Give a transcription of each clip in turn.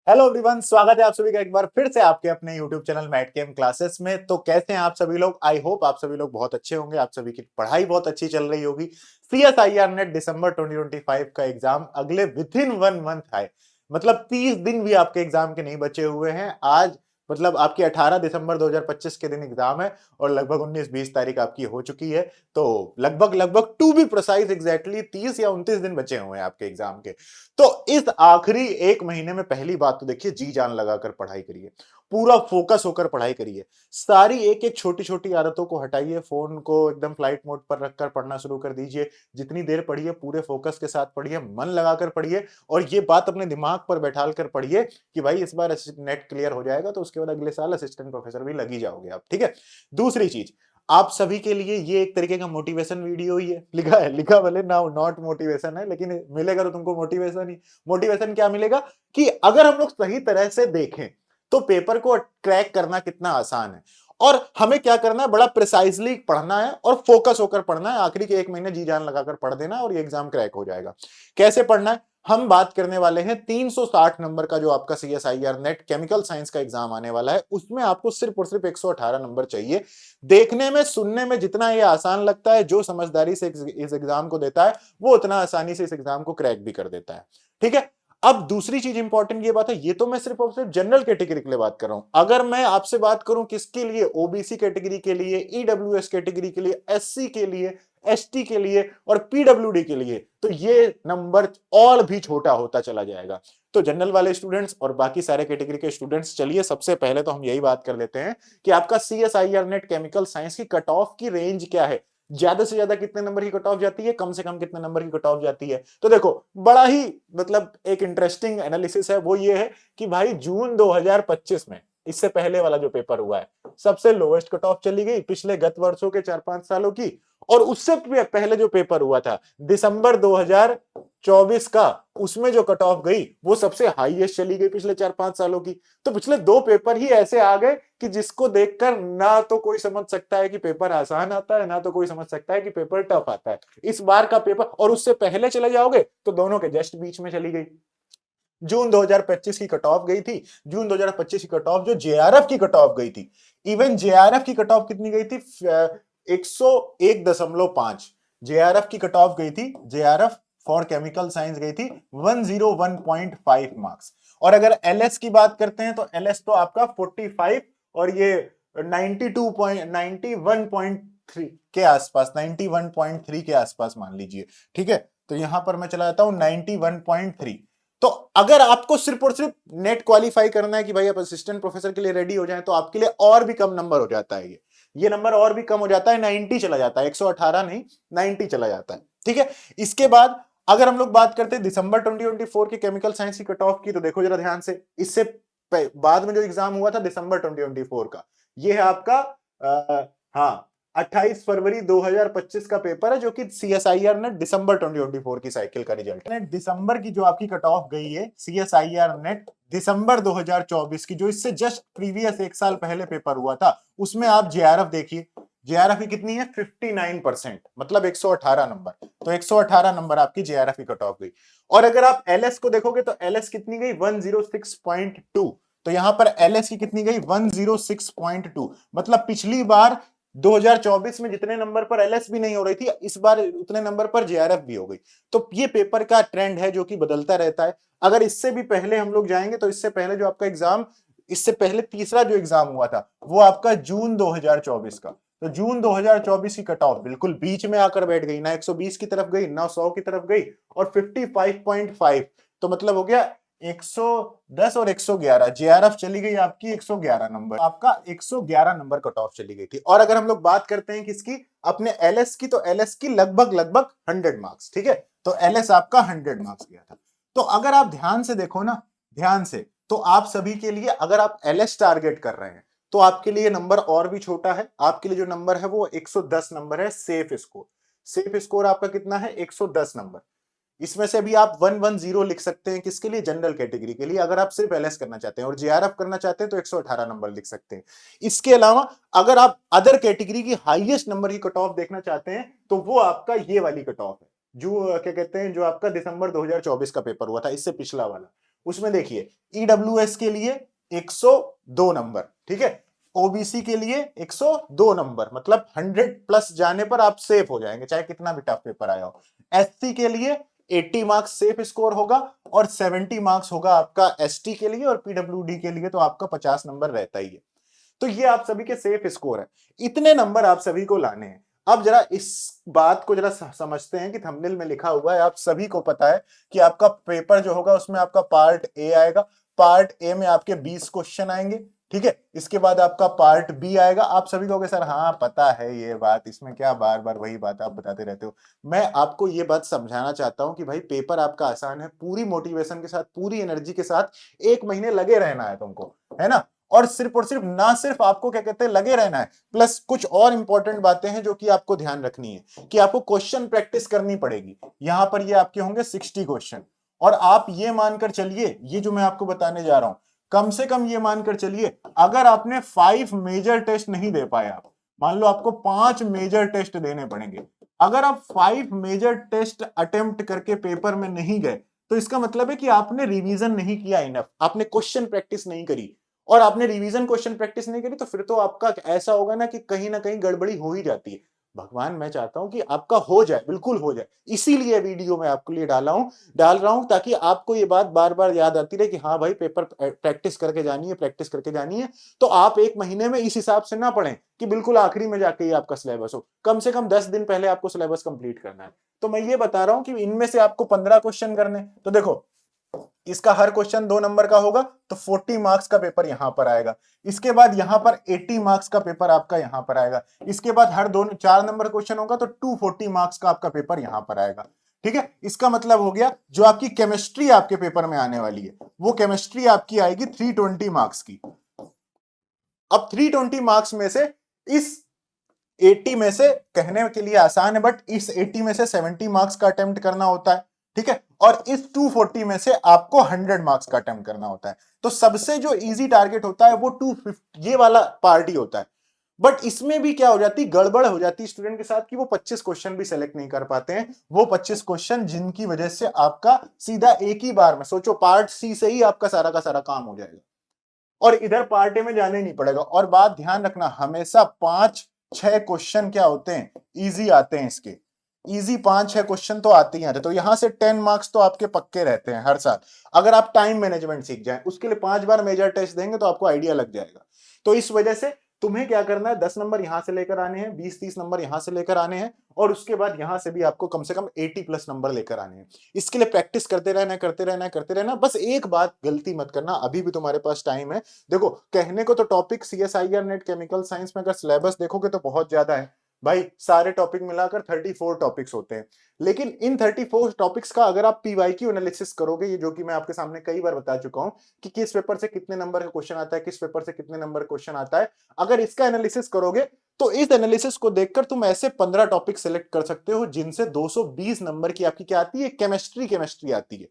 Hello everyone, स्वागत है आप सभी का एक बार फिर से आपके अपने यूट्यूब चैनल मैट केम क्लासेस में। तो कैसे हैं आप सभी लोग? आई होप आप सभी लोग बहुत अच्छे होंगे। आप सभी की पढ़ाई बहुत अच्छी चल रही होगी। सीएसआईआर नेट दिसंबर 2025 का एग्जाम अगले विद इन 1 मंथ है। मतलब 30 दिन भी आपके एग्जाम के नहीं बचे हुए हैं। आज मतलब आपकी 18 दिसंबर 2025 के दिन एग्जाम है और लगभग 19-20 तारीख आपकी हो चुकी है। तो लगभग लगभग टू बी प्रोसाइज एग्जैक्टली 30 या 29 दिन बचे हुए हैं आपके एग्जाम के। तो इस आखिरी एक महीने में पहली बात तो देखिए, जी जान लगाकर पढ़ाई करिए, पूरा फोकस होकर पढ़ाई करिए। सारी एक एक छोटी छोटी आदतों को हटाइए, फोन को एकदम फ्लाइट मोड पर रखकर पढ़ना शुरू कर दीजिए। जितनी देर पढ़िए पूरे फोकस के साथ पढ़िए, मन लगाकर पढ़िए और ये बात अपने दिमाग पर बैठाल कर पढ़िए कि भाई इस बार नेट क्लियर हो जाएगा तो उसके बाद अगले साल असिस्टेंट प्रोफेसर भी लगी जाओगे आप। ठीक है। दूसरी चीज, आप सभी के लिए ये एक तरीके का मोटिवेशन वीडियो ही है। लिखा है, लिखा भले ना नॉट मोटिवेशन है, लेकिन मिलेगा तो तुमको मोटिवेशन ही। मोटिवेशन क्या मिलेगा कि अगर हम लोग सही तरह से देखें तो पेपर को क्रैक करना कितना आसान है। और हमें क्या करना है, बड़ा प्रिसाइजली पढ़ना है और फोकस होकर पढ़ना है। आखिरी के एक महीने जी जान लगाकर पढ़ देना और ये एग्जाम क्रैक हो जाएगा। कैसे पढ़ना है, हम बात करने वाले हैं 360 नंबर का जो आपका सीएसआईआर नेट केमिकल साइंस का एग्जाम आने वाला है। उसमें आपको सिर्फ और सिर्फ 118 नंबर चाहिए। देखने में सुनने में जितना ये आसान लगता है, जो समझदारी से इस एग्जाम को देता है वो उतना आसानी से इस एग्जाम को क्रैक भी कर देता है। ठीक है। अब दूसरी चीज इंपॉर्टेंट ये बात है, ये तो मैं सिर्फ और सिर्फ जनरल कैटेगरी के लिए बात कर रहा हूं। अगर मैं आपसे बात करूं किसके लिए, ओबीसी कैटेगरी के लिए, ईडब्ल्यूएस कैटेगरी के लिए, एससी के लिए, एसटी के लिए और पीडब्ल्यूडी के लिए, तो ये नंबर और भी छोटा होता चला जाएगा। तो जनरल वाले स्टूडेंट्स और बाकी सारे कैटेगरी के स्टूडेंट्स, चलिए सबसे पहले तो हम यही बात कर लेते हैं कि आपका सीएसआईआर नेट केमिकल साइंस की कट ऑफ की रेंज क्या है। ज्यादा से ज्यादा कितने नंबर की कट ऑफ जाती है, कम से कम कितने नंबर की कट ऑफ जाती है। तो देखो, बड़ा ही मतलब एक इंटरेस्टिंग एनालिसिस है, वो ये है कि भाई जून 2025 में, इससे पहले वाला जो पेपर हुआ है, सबसे लोएस्ट कट ऑफ चली गई पिछले गत वर्षों के 4-5 सालों की। और उससे पहले जो पेपर हुआ था दिसंबर 2024 का, उसमें जो कट ऑफ गई वो सबसे हाईएस्ट चली गई पिछले 4-5 सालों की। तो पिछले दो पेपर ही ऐसे आ गए कि जिसको देखकर ना तो कोई समझ सकता है कि पेपर आसान आता है, ना तो कोई समझ सकता है कि पेपर टफ आता है। इस बार का पेपर, और उससे पहले चले जाओगे तो दोनों के जस्ट बीच में चली गई। जून 2025 की कट ऑफ गई थी, जून 2025 की कट ऑफ जो जेआरएफ की कट ऑफ गई थी, इवन जेआरएफ की कट ऑफ कितनी गई थी, 101.5। जेआरएफ की कट ऑफ गई थी, जेआरएफ फॉर केमिकल साइंस गई थी 101.5 मार्क्स। और अगर एलएस की बात करते हैं तो एलएस तो आपका 45 और ये 91.3 के आसपास, 91.3 के आसपास मान लीजिए। ठीक है। तो यहां पर मैं चला जाता हूं 91.3। तो अगर आपको सिर्फ और सिर्फ नेट क्वालिफाई करना है कि भाई आप असिस्टेंट प्रोफेसर के लिए रेडी हो जाएं, तो आपके लिए और भी कम नंबर हो जाता है। ये नंबर और भी कम हो जाता है, 90 चला जाता है, 118 नहीं 90 चला जाता है। ठीक है। इसके बाद अगर हम लोग बात करते हैं दिसंबर 2024 के केमिकल साइंस की कट ऑफ की, तो देखो जरा ध्यान से, इससे बाद में जो एग्जाम हुआ था दिसंबर 2024 का, ये है आपका हाँ 28 फरवरी 2025 का पेपर है, जो कि सीएसआईआर नेट दिसंबर 2024 की साइकिल का रिजल्ट है। दिसंबर की जो आपकी कट ऑफ गई है सीएसआईआर नेट दिसंबर 2024 की, जो इससे जस्ट प्रीवियस एक साल पहले पेपर हुआ था, उसमें आप जेआरएफ देखिए, जेआरएफ की कितनी है, 59%, मतलब 118 नंबर। तो 118 नंबर आपकी जेआरएफ की कट ऑफ गई। और अगर आप एलएस को देखोगे तो एलएस कितनी गई, 106.2। तो यहां पर एलएस की कितनी गई, 106.2। मतलब पिछली बार 2024 में जितने नंबर पर एलएस भी नहीं हो रही थी, इस बार उतने नंबर पर जेआरएफ भी हो गई। तो ये पेपर का ट्रेंड है जो कि बदलता रहता है। अगर इससे भी पहले हम लोग जाएंगे तो इससे पहले जो आपका एग्जाम, इससे पहले तीसरा जो एग्जाम हुआ था वो आपका जून 2024 का। तो जून 2024 की कट ऑफ बिल्कुल बीच में आकर बैठ गई, ना 120 की तरफ गई ना 100 की तरफ गई, और 55.5। तो मतलब हो गया 110 और 111, जेआरएफ चली गई आपकी 111 नंबर, आपका 111 नंबर कट ऑफ चली गई थी। और अगर हम लोग बात करते हैं किसकी, अपने एलएस की, तो एलएस की लगभग लगभग 100 मार्क्स। ठीक है। तो एलएस आपका 100 मार्क्स गया था। तो अगर आप ध्यान से देखो ना, ध्यान से, तो आप सभी के लिए अगर आप एलएस टारगेट कर रहे हैं तो आपके लिए नंबर और भी छोटा है। आपके लिए जो नंबर है वो 110 नंबर है, सेफ स्कोर। सेफ स्कोर आपका कितना है, 110 नंबर। इसमें से भी आप 110 लिख सकते हैं, किसके लिए, जनरल कैटेगरी के लिए। अगर आप सिर्फ एलएस करना चाहते हैं और जेआरएफ करना चाहते हैं तो 118 नंबर लिख सकते हैं। इसके अलावा अगर आप अदर कैटेगरी की हाईएस्ट नंबर की कट ऑफ देखना चाहते हैं तो वो आपका ये वाली कट ऑफ है, जो क्या कहते हैं, जो आपका दिसंबर 2024 का पेपर हुआ था, इससे पिछला वाला। उसमें देखिए ईडब्ल्यूएस के लिए 102 नंबर, ठीक है, ओबीसी के लिए 102 नंबर, मतलब 100 प्लस जाने पर आप सेफ हो जाएंगे चाहे कितना भी टफ पेपर आया हो। एससी के लिए 80 मार्क्स सेफ स्कोर होगा और 70 मार्क्स होगा आपका एसटी के लिए, और पीडब्ल्यूडी के लिए तो आपका 50 नंबर रहता ही है। तो ये आप सभी के सेफ स्कोर है, इतने नंबर आप सभी को लाने हैं। अब जरा इस बात को जरा समझते हैं कि थंबनेल में लिखा हुआ है, आप सभी को पता है कि आपका पेपर जो होगा उसमें आपका पार्ट ए आएगा, पार्ट ए में आपके 20 क्वेश्चन आएंगे, ठीक है, इसके बाद आपका पार्ट बी आएगा। आप सभी कहोगे सर हाँ पता है ये बात, इसमें क्या बार बार वही बात आप बताते रहते हो। मैं आपको ये बात समझाना चाहता हूं कि भाई पेपर आपका आसान है, पूरी मोटिवेशन के साथ पूरी एनर्जी के साथ 1 महीने लगे रहना है तुमको, है ना। और सिर्फ ना सिर्फ आपको क्या कहते हैं लगे रहना है, प्लस कुछ और इंपॉर्टेंट बातें हैं जो कि आपको ध्यान रखनी है कि आपको क्वेश्चन प्रैक्टिस करनी पड़ेगी। यहां पर ये आपके होंगे 60 क्वेश्चन, और आप ये मानकर चलिए, ये जो मैं आपको बताने जा रहा हूं, कम से कम ये मानकर चलिए अगर आपने 5 मेजर टेस्ट नहीं दे पाए, आप मान लो आपको 5 मेजर टेस्ट देने पड़ेंगे, अगर आप 5 मेजर टेस्ट अटेम्प्ट करके पेपर में नहीं गए तो इसका मतलब है कि आपने रिवीजन नहीं किया इनफ, आपने क्वेश्चन प्रैक्टिस नहीं करी, और आपने रिवीजन क्वेश्चन प्रैक्टिस नहीं करी तो फिर तो आपका ऐसा होगा ना कि कहीं ना कहीं गड़बड़ी हो ही जाती है। भगवान मैं चाहता हूं कि आपका हो जाए, बिल्कुल हो जाए, इसीलिए वीडियो में आपके लिए डाल रहा हूं ताकि आपको ये बात बार बार याद आती रहे कि हाँ भाई पेपर प्रैक्टिस करके जानी है, प्रैक्टिस करके जानी है। तो आप 1 महीने में इस हिसाब से ना पढ़ें कि बिल्कुल आखिरी में जाके ही आपका सिलेबस हो, कम से कम 10 दिन पहले आपको सिलेबस कंप्लीट करना है। तो मैं ये बता रहा हूं कि इनमें से आपको 15 क्वेश्चन करने, तो देखो इसका हर क्वेश्चन 2 नंबर का होगा तो 40 मार्क्स का पेपर यहां पर आएगा, इसके बाद यहां पर 80 मार्क्स का पेपर आपका यहां पर आएगा, इसके बाद हर 4 नंबर क्वेश्चन होगा तो 240 मार्क्स का आपका पेपर यहां पर आएगा, ठीक है। इसका मतलब हो गया जो आपकी केमिस्ट्री आपके पेपर में आने वाली है वो केमिस्ट्री आपकी आएगी 320 मार्क्स की। अब 320 मार्क्स में से इस 80 में से कहने के लिए आसान है, बट इस 80 में से 70 मार्क्स का अटेम्प्ट करना होता है, ठीक है, और इस 240 में से आपको 100 मार्क्स का अटेम्प्ट करना होता है। तो सबसे जो इजी टारगेट होता है वो 250 ये वाला पार्ट ही होता है। बट इसमें भी क्या हो जाती गड़बड़ हो जाती स्टूडेंट के साथ कि वो 25 क्वेश्चन भी सेलेक्ट नहीं कर पाते हैं, वो 25 क्वेश्चन जिनकी वजह से आपका सीधा एक ही बार में सोचो पार्ट सी से ही आपका सारा का सारा काम हो जाएगा और इधर पार्ट ए में जाने नहीं पड़ेगा। और बात ध्यान रखना, हमेशा 5-6 क्वेश्चन क्या होते हैं इजी आते हैं, इसके इजी 5-6 क्वेश्चन तो आते ही आते हैं। तो यहां से 10 मार्क्स तो आपके पक्के रहते हैं हर साल, अगर आप टाइम मैनेजमेंट सीख जाएं। उसके लिए 5 बार मेजर टेस्ट देंगे तो आपको आइडिया लग जाएगा। तो इस वजह से तुम्हें क्या करना है, 10 नंबर यहां से लेकर आने हैं, 20-30 नंबर यहां से लेकर आने हैं, और उसके बाद यहां से भी आपको कम से कम 80 प्लस नंबर लेकर आने हैं। इसके लिए प्रैक्टिस करते रहना करते रहना करते रहना। बस एक बात गलती मत करना, अभी भी तुम्हारे पास टाइम है। देखो कहने को तो topic CSIR net chemical science में अगर सिलेबस देखोगे तो बहुत ज्यादा है भाई, सारे टॉपिक मिलाकर 34 टॉपिक्स होते हैं। लेकिन इन 34 टॉपिक्स का अगर आप पीवाईक्यू एनालिसिस करोगे, ये जो कि मैं आपके सामने कई बार बता चुका हूं कि किस पेपर से कितने नंबर का क्वेश्चन आता है, किस पेपर से कितने नंबर क्वेश्चन आता है, अगर इसका एनालिसिस करोगे तो इस एनालिसिस को देखकर तुम ऐसे 15 टॉपिक सेलेक्ट कर सकते हो जिनसे 220 नंबर की आपकी क्या आती है, केमिस्ट्री आती है।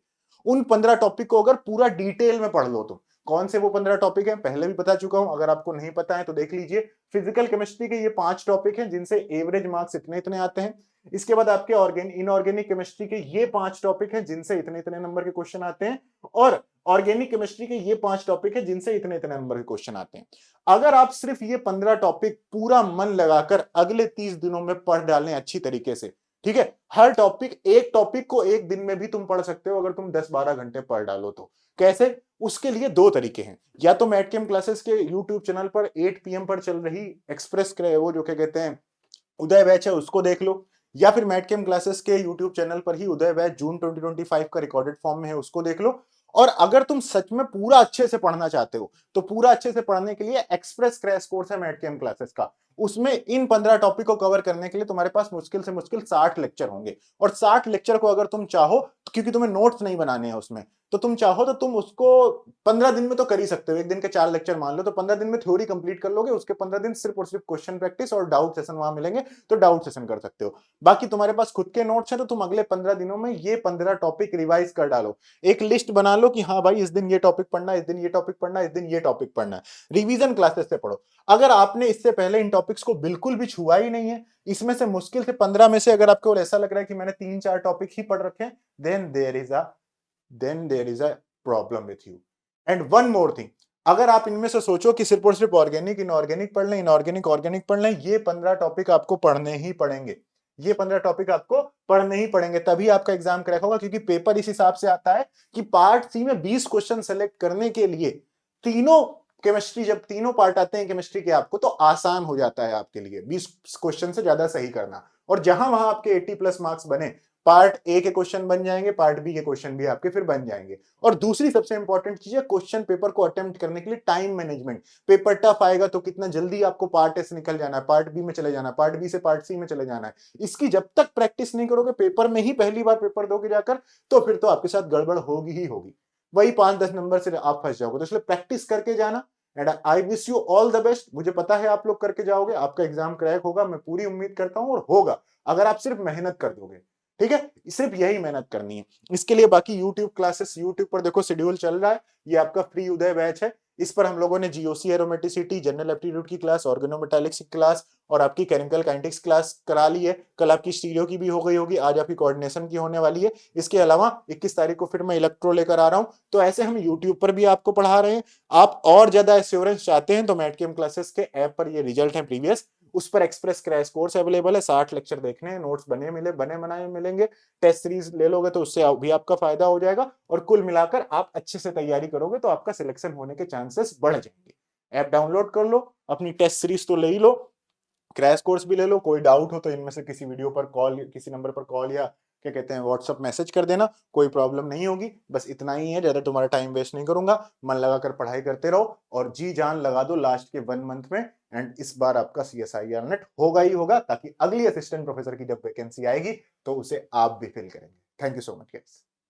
उन 15 टॉपिक को अगर पूरा डिटेल में पढ़ लो तो कौन से वो 15 टॉपिक हैं पहले भी बता चुका हूं, अगर आपको नहीं पता है तो देख लीजिए। फिजिकल केमिस्ट्री के ये 5 टॉपिक हैं जिनसे एवरेज मार्क्स इतने इतने आते हैं। इसके बाद आपके इनऑर्गेनिक केमिस्ट्री के ये 5 टॉपिक हैं जिनसे इतने इतने नंबर के क्वेश्चन आते हैं, और ऑर्गेनिक केमिस्ट्री के ये 5 टॉपिक है जिनसे इतने इतने नंबर के क्वेश्चन आते हैं। अगर आप सिर्फ ये 15 टॉपिक पूरा मन लगाकर अगले 30 दिनों में पढ़ डालें अच्छी तरीके से, ठीक है, हर टॉपिक एक टॉपिक को एक दिन में भी तुम पढ़ सकते हो अगर तुम 10-12 घंटे पढ़ डालो तो। कैसे? उसके लिए 2 तरीके हैं, या तो मैटकेम क्लासेस के यूट्यूब चैनल पर 8 PM पर चल रही एक्सप्रेस वो जो क्या कहते हैं उदय बैच है उसको देख लो, या फिर मैटकेम क्लासेस के यूट्यूब चैनल पर ही उदय बैच जून 2025 का रिकॉर्डेड फॉर्म में है उसको देख लो। और अगर तुम सच में पूरा अच्छे से पढ़ना चाहते हो तो पूरा अच्छे से पढ़ने के लिए एक्सप्रेस क्रैश कोर्स है मैटकेम क्लासेस का, उसमें इन 15 टॉपिक को कवर करने के लिए तुम्हारे पास मुश्किल से मुश्किल 60 लेक्चर होंगे। और 60 लेक्चर को अगर तुम चाहो तो, क्योंकि तुम्हें नोट्स नहीं बनाने हैं उसमें, तो तुम चाहो तो तुम उसको 15 दिन में तो कर ही सकते हो। एक दिन के 4 लेक्चर मान लो तो 15 दिन में थ्योरी कंप्लीट कर लोगे, उसके 15 दिन सिर्फ और सिर्फ क्वेश्चन प्रैक्टिस और डाउट सेशन वहां मिलेंगे तो डाउट सेशन कर सकते हो। बाकी तुम्हारे पास खुद के नोट्स हैं तो तुम अगले 15 दिनों में ये 15 टॉपिक रिवाइज कर डालो। एक लिस्ट बना लो कि हाँ भाई इस दिन ये टॉपिक पढ़ना, इस दिन ये टॉपिक पढ़ना, इस दिन ये टॉपिक पढ़ना है। रिवीजन क्लासेस से पढ़ो। अगर आपने इससे पहले इन टॉपिक्स को बिल्कुल भी छुआ ही नहीं है, इसमें से मुश्किल से 15 में से अगर आपको ऐसा लग रहा है कि मैंने 3-4 टॉपिक ही पढ़ रखे हैं, then there is a problem with you. And one more thing, अगर आप इनमें से सोचो कि सिर्फ और सिर्फ ऑर्गेनिक इनऑर्गेनिक पढ़ लें, इनऑर्गेनिक ऑर्गेनिक पढ़ लें, ये 15 टॉपिक आपको पढ़ने ही पड़ेंगे। ये 15 टॉपिक आपको पढ़ने ही पड़ेंगे, तभी आपका एग्जाम क्रैक होगा। क्योंकि पेपर इस हिसाब से आता है कि पार्ट सी में 20 क्वेश्चन सेलेक्ट करने के लिए तीनों केमिस्ट्री, जब तीनों पार्ट आते हैं केमिस्ट्री के आपको, तो आसान हो जाता है आपके लिए 20 क्वेश्चन से ज्यादा सही करना। और जहां वहां आपके 80+ मार्क्स बने, पार्ट ए के क्वेश्चन बन जाएंगे, पार्ट बी के क्वेश्चन भी आपके फिर बन जाएंगे। और दूसरी सबसे इंपॉर्टेंट चीज है क्वेश्चन पेपर को अटेम्प्ट करने के लिए टाइम मैनेजमेंट। पेपर टफ आएगा तो कितना जल्दी आपको पार्ट ए से निकल जाना है, पार्ट बी में चले जाना है, पार्ट बी से पार्ट सी में चले जाना है। इसकी जब तक प्रैक्टिस नहीं करोगे, पेपर में ही पहली बार पेपर दोगे जाकर, तो फिर तो आपके साथ गड़बड़ होगी ही होगी, वही 5-10 नंबर से आप फंस जाओगे। तो इसलिए प्रैक्टिस करके जाना। And I wish you all the best. मुझे पता है आप लोग करके जाओगे, आपका एग्जाम क्रैक होगा, मैं पूरी उम्मीद करता हूं, और होगा अगर आप सिर्फ मेहनत कर दोगे। ठीक है, सिर्फ यही मेहनत करनी है। इसके लिए बाकी YouTube क्लासेस, YouTube पर देखो शेड्यूल चल रहा है, ये आपका फ्री उदय बैच है। इस पर हम लोगों ने जीओसी एरोमेटिसिटी, जनरल एप्टीट्यूड की क्लास, ऑर्गेनोमेटालिक्स की क्लास और आपकी केमिकल काइनेटिक्स क्लास करा ली है। कल आपकी स्टीरियो की भी हो गई होगी, आज आपकी कोऑर्डिनेशन की होने वाली है। इसके अलावा 21 तारीख को फिर मैं इलेक्ट्रो लेकर आ रहा हूं। तो ऐसे हम यूट्यूब पर भी आपको पढ़ा रहे हैं। आप और ज्यादा एश्योरेंस चाहते हैं तो मैटकेम क्लासेस के ऐप पर ये रिजल्ट है प्रीवियस, उस पर एक्सप्रेस क्रैश कोर्स अवेलेबल है। 60 लेक्चर देखने हैं, नोट्स बने बनाए मिलेंगे, टेस्ट सीरीज ले लोगे तो उससे भी आपका फायदा हो जाएगा। और कुल मिलाकर आप अच्छे से तैयारी करोगे तो आपका सिलेक्शन होने के चांसेस बढ़ जाएंगे। ऐप डाउनलोड कर लो, अपनी टेस्ट सीरीज तो ले ही लो, क्रैश कोर्स भी ले लो। कोई डाउट हो तो इनमें से किसी वीडियो पर कॉल, किसी नंबर पर कॉल या क्या कहते हैं व्हाट्सएप मैसेज कर देना, कोई प्रॉब्लम नहीं होगी। बस इतना ही है, ज्यादा तुम्हारा टाइम वेस्ट नहीं करूंगा। मन लगाकर पढ़ाई करते रहो और जी जान लगा दो लास्ट के 1 मंथ में। एंड इस बार आपका CSIR नेट होगा ही होगा, ताकि अगली असिस्टेंट प्रोफेसर की जब वैकेंसी आएगी तो उसे आप भी फिल करेंगे। Thank you so much guys.